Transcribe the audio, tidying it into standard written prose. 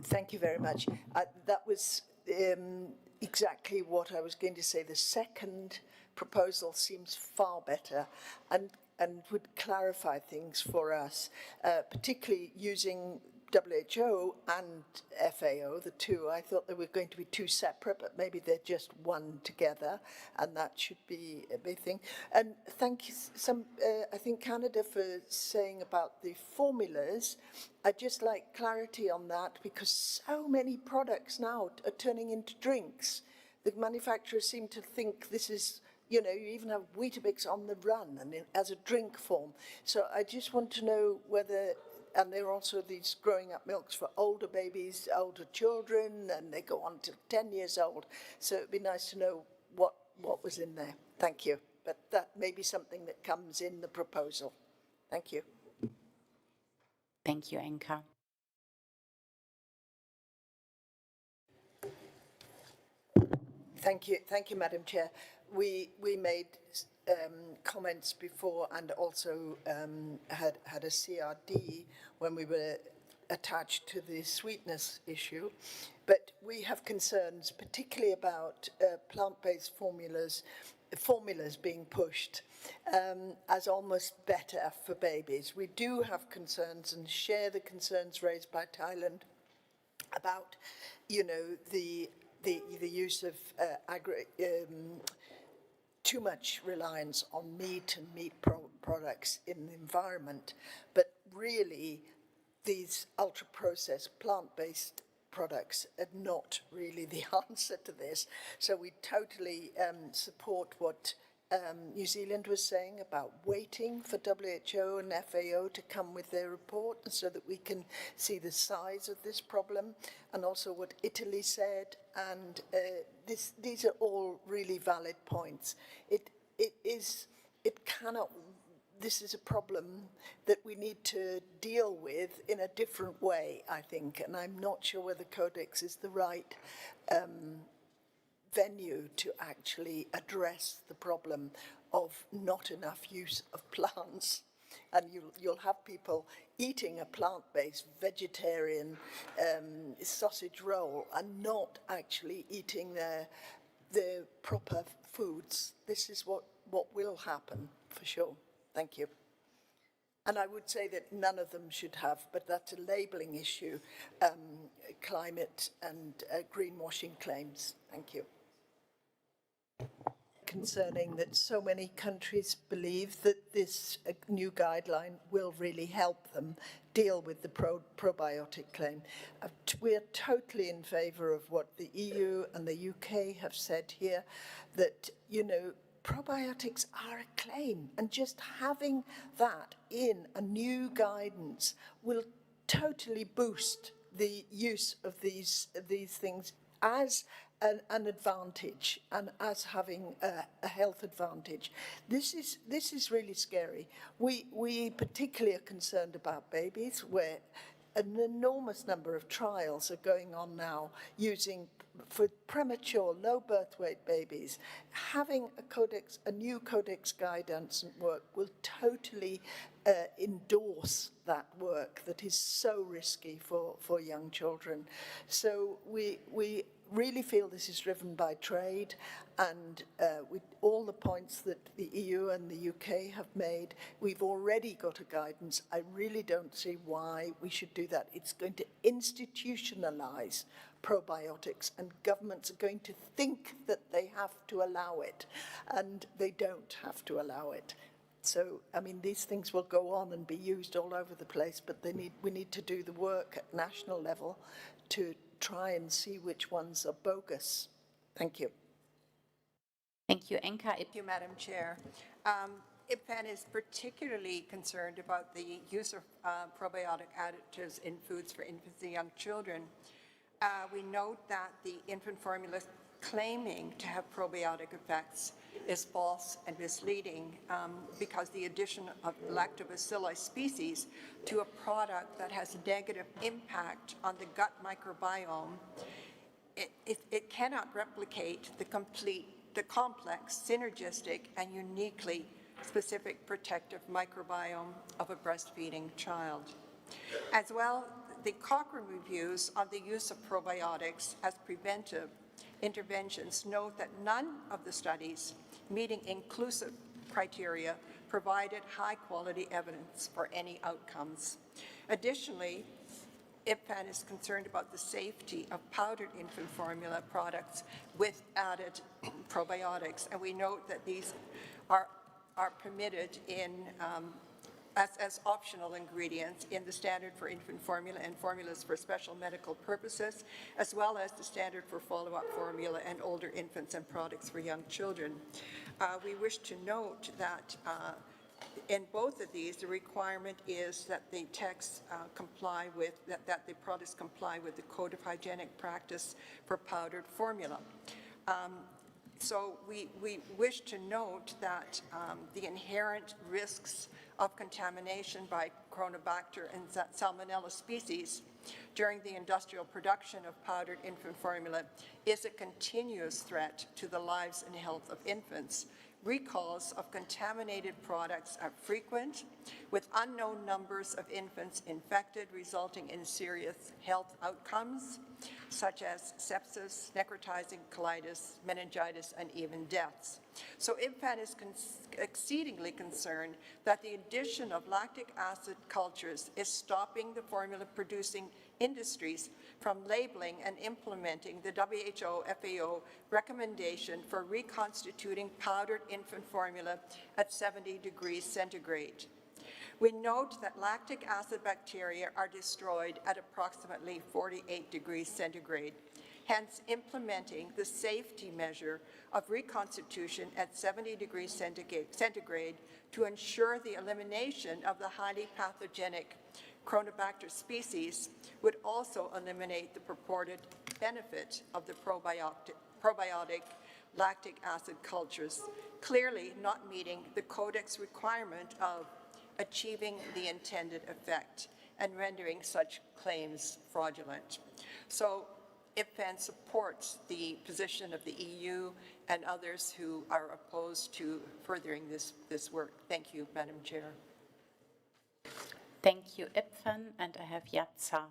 Thank you very much. That was exactly what I was going to say. The second proposal seems far better and would clarify things for us, particularly using WHO and FAO, the two. I thought they were going to be two separate, but maybe they're just one together, and that should be a big thing. And thank you, I think, Canada, for saying about the formulas. I'd just like clarity on that, because so many products now are turning into drinks. The manufacturers seem to think this is, you even have Weetabix on the run and as a drink form. So I just want to know whether, and there are also these growing up milks for older babies, older children, and they go on to 10 years old. So it'd be nice to know what was in there. Thank you. But that may be something that comes in the proposal. Thank you. Thank you, ENCA. Thank you, Madam Chair. We made comments before, and also had a CRD when we were attached to the sweetness issue. But we have concerns, particularly about plant-based formulas being pushed as almost better for babies. We do have concerns and share the concerns raised by Thailand about, the use of too much reliance on meat and meat products in the environment. But really, these ultra-processed plant-based products are not really the answer to this. So we totally support what New Zealand was saying about waiting for WHO and FAO to come with their report so that we can see the size of this problem, and also what Italy said. And these are all really valid points. This is a problem that we need to deal with in a different way, I think, and I'm not sure whether Codex is the right venue to actually address the problem of not enough use of plants. And you'll have people eating a plant-based vegetarian sausage roll and not actually eating their proper foods. This is what will happen for sure. Thank you. And I would say that none of them should have, but that's a labelling issue, climate and greenwashing claims. Thank you. Concerning that so many countries believe that this new guideline will really help them deal with the probiotic claim. We are totally in favour of what the EU and the UK have said here, that, probiotics are a claim, and just having that in a new guidance will totally boost the use of these things as an advantage and as having a health advantage. This is really scary. We particularly are concerned about babies, where an enormous number of trials are going on now using for premature, low birth weight babies. Having a new Codex guidance and work will totally endorse that work that is so risky for young children. So we really feel this is driven by trade, and with all the points that the EU and the UK have made, we've already got a guidance. I really don't see why we should do that. It's going to institutionalize probiotics, and governments are going to think that they have to allow it, and they don't have to allow it. So, I mean, these things will go on and be used all over the place, but we need to do the work at national level to try and see which ones are bogus. Thank you. Thank you, ENCA. Thank you, Madam Chair. IBFAN is particularly concerned about the use of probiotic additives in foods for infants and young children. We note that the infant formula claiming to have probiotic effects is false and misleading because the addition of lactobacilli species to a product that has a negative impact on the gut microbiome, it cannot replicate the complex, synergistic, and uniquely specific protective microbiome of a breastfeeding child. As well, the Cochrane reviews on the use of probiotics as preventive interventions note that none of the studies meeting inclusive criteria provided high-quality evidence for any outcomes. Additionally, IBFAN is concerned about the safety of powdered infant formula products with added probiotics, and we note that these are permitted in as optional ingredients in the standard for infant formula and formulas for special medical purposes, as well as the standard for follow-up formula and older infants and products for young children. We wish to note that in both of these, the requirement is that the texts comply with, that the products comply with the Code of Hygienic Practice for powdered formula. So we wish to note that the inherent risks of contamination by Chronobacter and Salmonella species during the industrial production of powdered infant formula is a continuous threat to the lives and health of infants. Recalls of contaminated products are frequent, with unknown numbers of infants infected, resulting in serious health outcomes, such as sepsis, necrotizing colitis, meningitis, and even deaths. So IBFAN is exceedingly concerned that the addition of lactic acid cultures is stopping the formula-producing industries from labeling and implementing the WHO-FAO recommendation for reconstituting powdered infant formula at 70 degrees centigrade. We note that lactic acid bacteria are destroyed at approximately 48 degrees centigrade. Hence, implementing the safety measure of reconstitution at 70 degrees centigrade to ensure the elimination of the highly pathogenic Chronobacter species would also eliminate the purported benefit of the probiotic lactic acid cultures, clearly not meeting the Codex requirement of achieving the intended effect and rendering such claims fraudulent. So IBFAN supports the position of the EU and others who are opposed to furthering this work. Thank you, Madam Chair. Thank you, IBFAN, and I have Yatza